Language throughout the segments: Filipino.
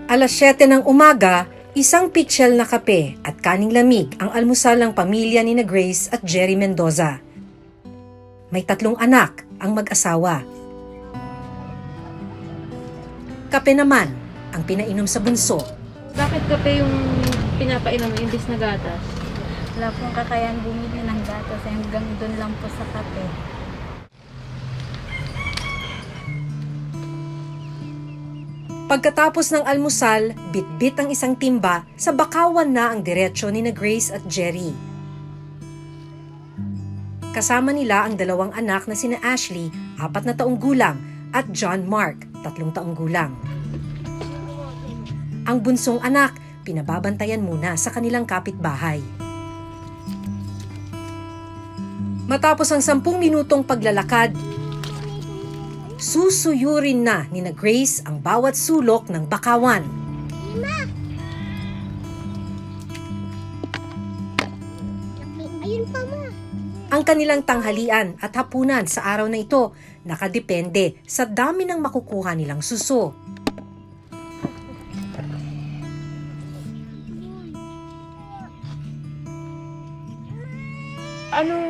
Alas 7 ng umaga, isang pitsyel na kape at kaning lamig ang almusal ng pamilya ni na Grace at Jerry Mendoza. May 3 anak ang mag-asawa. Kape naman ang pinainom sa bunso. Bakit kape yung pinapainom imbis na gatas? Wala pong kakayan bumili ng gatas, hanggang doon lang po sa kape. Pagkatapos ng almusal, bit-bit ang isang timba, sa bakawan na ang diretsyo ni na Grace at Jerry. Kasama nila ang 2 anak na sina Ashley, 4 na taong gulang, at John Mark, 3 taong gulang. Ang bunsong anak, pinababantayan muna sa kanilang kapitbahay. Matapos ang 10 minutong paglalakad, susuyurin na ni na Grace ang bawat sulok ng bakawan. Ayun pa, ma. Ang kanilang tanghalian at hapunan sa araw na ito nakadepende sa dami ng makukuha nilang suso. Anong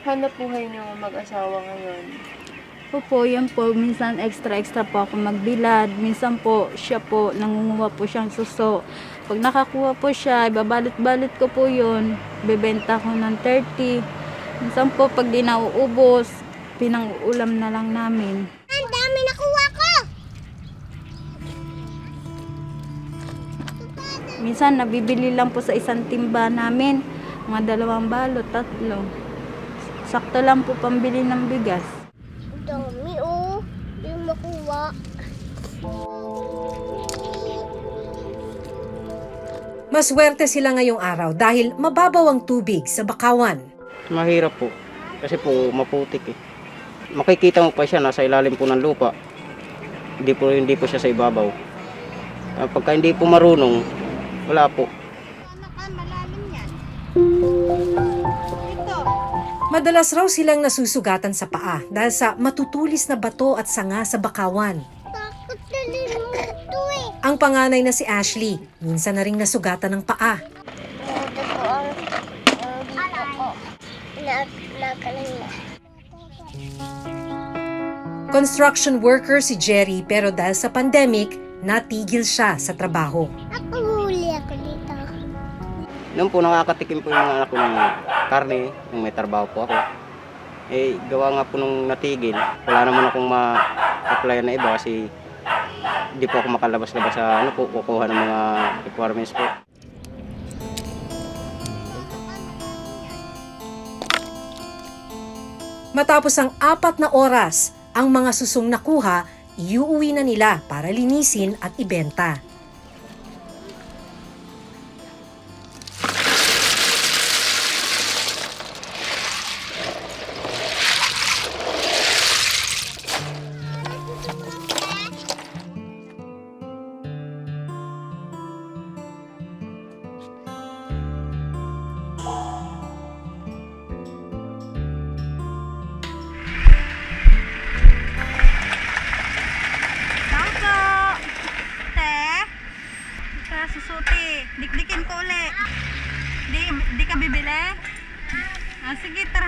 hanap buhay niyo mag-asawa ngayon? Po, yan po, minsan extra po ako magbilad. Minsan po, siya po, nangunguha po siyang suso. Pag nakakuha po siya, ibabalit-balit ko po yun. Bebenta ko ng 30. Minsan po, pag di nauubos, pinang-ulam na lang namin. Ang dami nakuha ko. Minsan, nabibili lang po sa isang timba namin. Mga 2 balot, 3. Sakto lang po pambili ng bigas. Ang dami, oh. Yung makuha. Maswerte sila ngayong araw dahil mababaw ang tubig sa bakawan. Mahirap po. Kasi po maputik eh. Makikita mo pa siya nasa ilalim po ng lupa. Hindi po siya sa ibabaw. Pagka hindi po marunong, wala po. Malalim yan. Madalas raw silang nasusugatan sa paa dahil sa matutulis na bato at sanga sa bakawan. Bakit nalimuto ito eh? Ang panganay na si Ashley, minsan na ring nasugatan ng paa. Ito po ang dito ko. Nakalang na. Construction worker si Jerry pero dahil sa pandemic, natigil siya sa trabaho. Nakahuli ako dito. Noon po nakakatikim po yung mga anak ko ng karne, nung may trabaho po ako. Eh, gawa nga po nung natigil, wala naman akong ma-apply na iba kasi hindi po ako makalabas-labas sa kukuha ng mga requirements po. Matapos ang 4 na oras, ang mga susong nakuha, iuuwi na nila para linisin at ibenta. Susuti, dikdikin ko ulit. Di ka bibili? Ah, sige, tara.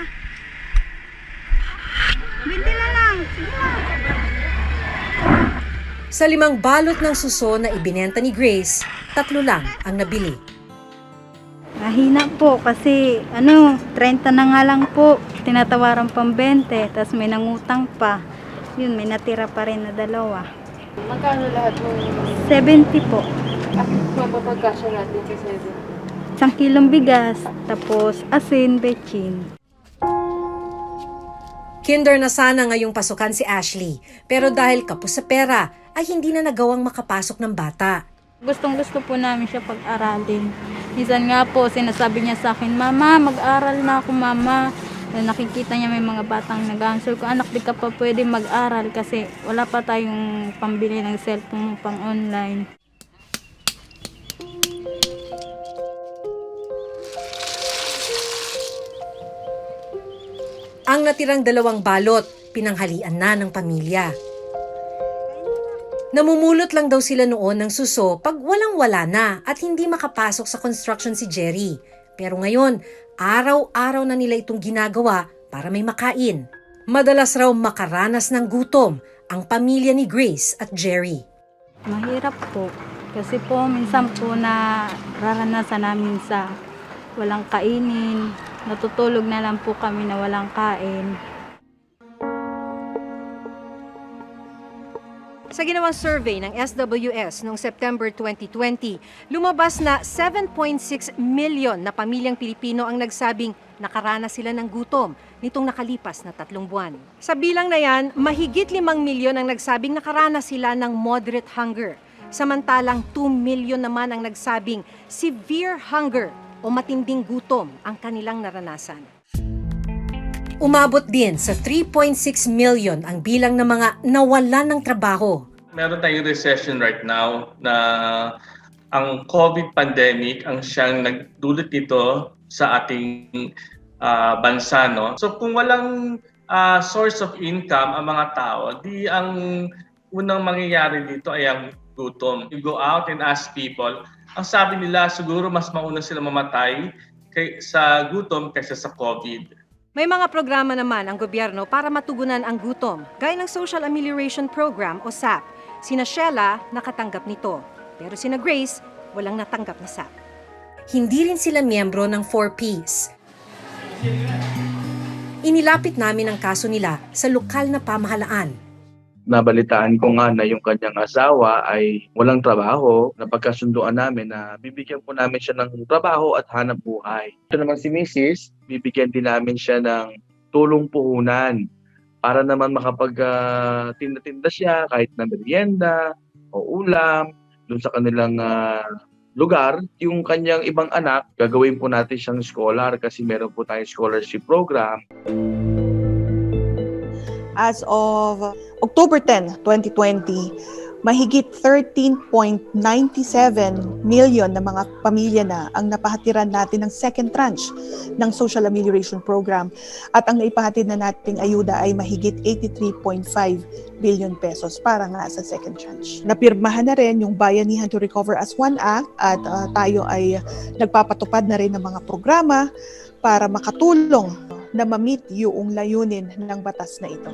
Bili na lang. Sige na. Sa 5 balot ng suso na ibinenta ni Grace, 3 lang ang nabili. Mahina po kasi 30 na nga lang po. Tinatawaran pang 20, tapos may nangutang pa. Yun, may natira pa rin na 2. Magkano lahat mo? 70 po. Mapapagkasya natin sa 7. 1 kilong bigas, tapos asin, bechin. Kinder na sana ngayong pasukan si Ashley, pero dahil kapos sa pera, ay hindi na nagawang makapasok ng bata. Gustong-gusto po namin siya pag-aralin. Minsan nga po, sinasabi niya sa akin, Mama, mag-aral na ako, Mama. Nakikita niya may mga batang nag-answer ko, anak, di ka pa pwede mag-aral kasi wala pa tayong pambili ng cellphone pang online. Ang natirang 2 balot, pinanghalian na ng pamilya. Namumulot lang daw sila noon ng suso pag walang-wala na at hindi makapasok sa construction si Jerry. Pero ngayon, araw-araw na nila itong ginagawa para may makain. Madalas raw makaranas ng gutom ang pamilya ni Grace at Jerry. Mahirap po. Kasi po, minsan po na raranasan namin sa walang kainin. Natutulog na lang po kami na walang kain. Sa ginawang survey ng SWS noong September 2020, lumabas na 7.6 million na pamilyang Pilipino ang nagsabing nakaranas sila ng gutom nitong nakalipas na 3 buwan. Sa bilang na yan, mahigit 5 milyon ang nagsabing nakaranas sila ng moderate hunger. Samantalang 2 million naman ang nagsabing severe hunger o matinding gutom ang kanilang naranasan. Umabot din sa 3.6 million ang bilang ng mga nawalan ng trabaho. Meron tayong recession right now na ang COVID pandemic ang siyang nagdulot nito sa ating bansa. No? So kung walang source of income ang mga tao, di ang unang mangyayari dito ay ang gutom. You go out and ask people, ang sabi nila siguro mas mauna sila mamatay sa gutom kaysa sa COVID. May mga programa naman ang gobyerno para matugunan ang gutom, gaya ng Social Amelioration Program o SAP. Sina Sheila nakatanggap nito, pero sina Grace walang natanggap na SAP. Hindi rin sila miyembro ng 4Ps. Inilapit namin ang kaso nila sa lokal na pamahalaan. Nabalitaan ko nga na yung kanyang asawa ay walang trabaho. Napagkasunduan namin na bibigyan po namin siya ng trabaho at hanap buhay. Ito naman si Mrs., bibigyan din namin siya ng tulong puhunan para naman makapag-tinda-tinda siya kahit na merienda o ulam doon sa kanilang lugar. Yung kanyang ibang anak, gagawin po natin siyang scholar kasi meron po tayong scholarship program. As of October 10, 2020, mahigit 13.97 million na mga pamilya na ang napahatiran natin ng second tranche ng Social Amelioration Program at ang naipahatid na nating ayuda ay mahigit 83.5 billion pesos para nga sa second tranche. Napirmahan na rin yung Bayanihan to Recover as One Act at tayo ay nagpapatupad na rin ng mga programa para makatulong na ma-meet yung layunin ng batas na ito.